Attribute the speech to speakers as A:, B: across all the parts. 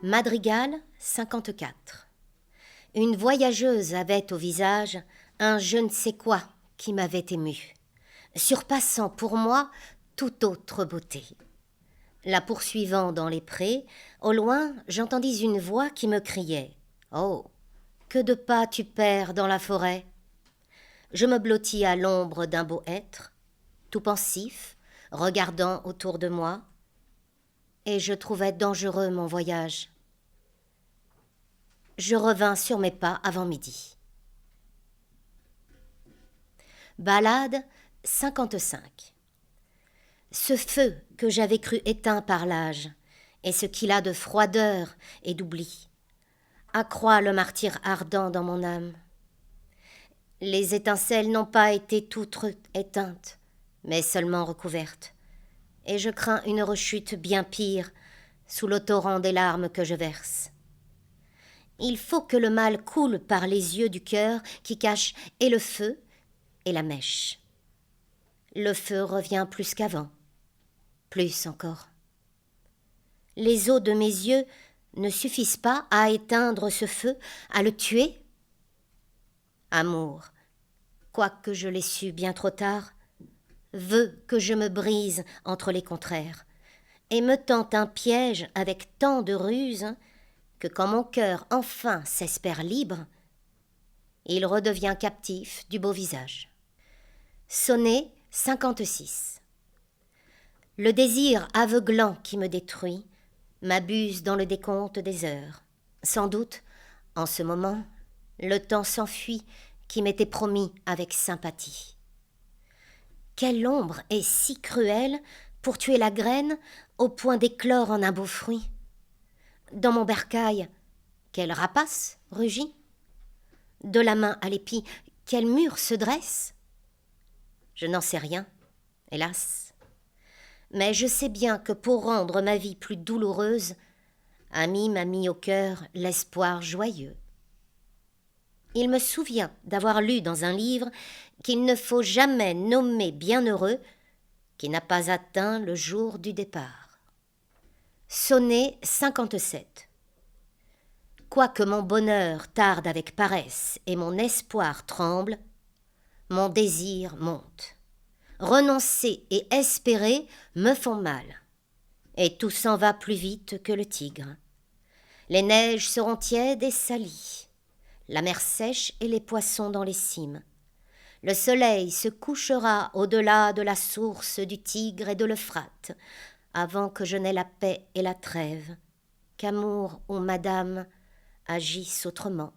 A: Madrigal 54. Une voyageuse avait au visage un je ne sais quoi qui m'avait ému, surpassant pour moi toute autre beauté. La poursuivant dans les prés, au loin j'entendis une voix qui me criait « Oh, que de pas tu perds dans la forêt !» Je me blottis à l'ombre d'un beau hêtre, tout pensif, regardant autour de moi, et je trouvais dangereux mon voyage. Je revins sur mes pas avant midi. Ballade 55. Ce feu que j'avais cru éteint par l'âge, et ce qu'il a de froideur et d'oubli, accroît le martyre ardent dans mon âme. Les étincelles n'ont pas été toutes éteintes, mais seulement recouvertes, et je crains une rechute bien pire sous le torrent des larmes que je verse. Il faut que le mal coule par les yeux du cœur qui cachent et le feu et la mèche. Le feu revient plus qu'avant, plus encore. Les eaux de mes yeux ne suffisent pas à éteindre ce feu, à le tuer. Amour, quoique je l'ai su bien trop tard, veut que je me brise entre les contraires, et me tend un piège avec tant de ruse que quand mon cœur enfin s'espère libre, il redevient captif du beau visage. Sonnet 56. Le désir aveuglant qui me détruit m'abuse dans le décompte des heures. Sans doute, en ce moment, le temps s'enfuit qui m'était promis avec sympathie. Quelle ombre est si cruelle pour tuer la graine au point d'éclore en un beau fruit. Dans mon bercail, quel rapace rugit. De la main à l'épi, quel mur se dresse. Je n'en sais rien, hélas. Mais je sais bien que pour rendre ma vie plus douloureuse, Ami m'a mis au cœur l'espoir joyeux. Il me souvient d'avoir lu dans un livre qu'il ne faut jamais nommer bienheureux qui n'a pas atteint le jour du départ. Sonnet 57. Quoique mon bonheur tarde avec paresse et mon espoir tremble, mon désir monte. Renoncer et espérer me font mal, et tout s'en va plus vite que le tigre. Les neiges seront tièdes et salies, la mer sèche et les poissons dans les cimes. Le soleil se couchera au-delà de la source du Tigre et de l'Euphrate, avant que je n'aie la paix et la trêve, qu'amour ou madame agissent autrement,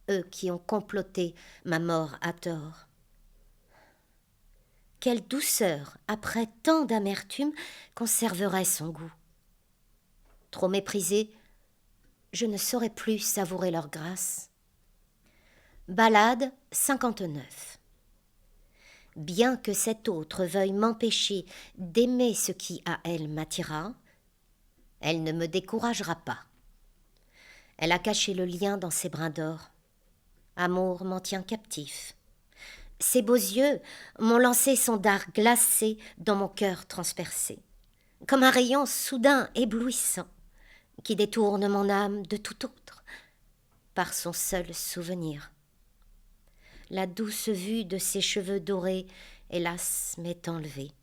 A: eux qui ont comploté ma mort à tort. Quelle douceur, après tant d'amertume, conserverait son goût. Trop méprisée, je ne saurais plus savourer leur grâce. Ballade 59. Bien que cette autre veuille m'empêcher d'aimer ce qui à elle m'attira, elle ne me découragera pas. Elle a caché le lien dans ses brins d'or. Amour m'en tient captif. Ses beaux yeux m'ont lancé son dard glacé dans mon cœur transpercé, comme un rayon soudain éblouissant qui détourne mon âme de tout autre par son seul souvenir. La douce vue de ses cheveux dorés, hélas, m'est enlevée,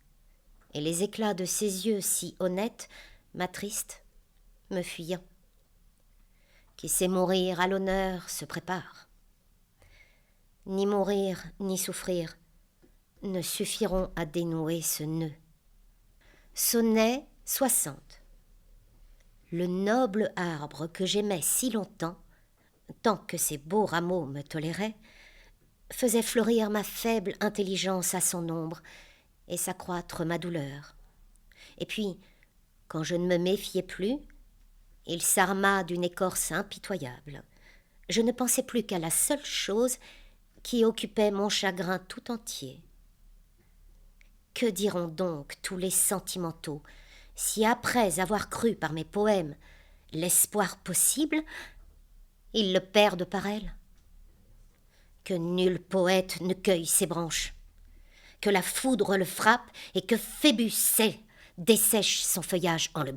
A: et les éclats de ses yeux si honnêtes m'attristent, me fuyant. Qui sait mourir à l'honneur se prépare. Ni mourir, ni souffrir ne suffiront à dénouer ce nœud. Sonnet 60. Le noble arbre que j'aimais si longtemps, tant que ses beaux rameaux me toléraient, faisait fleurir ma faible intelligence à son ombre et s'accroître ma douleur. Et puis, quand je ne me méfiais plus, il s'arma d'une écorce impitoyable. Je ne pensais plus qu'à la seule chose qui occupait mon chagrin tout entier. Que diront donc tous les sentimentaux si, après avoir cru par mes poèmes l'espoir possible, ils le perdent par elle? Que nul poète ne cueille ses branches, que la foudre le frappe et que Phébus sait dessèche son feuillage en le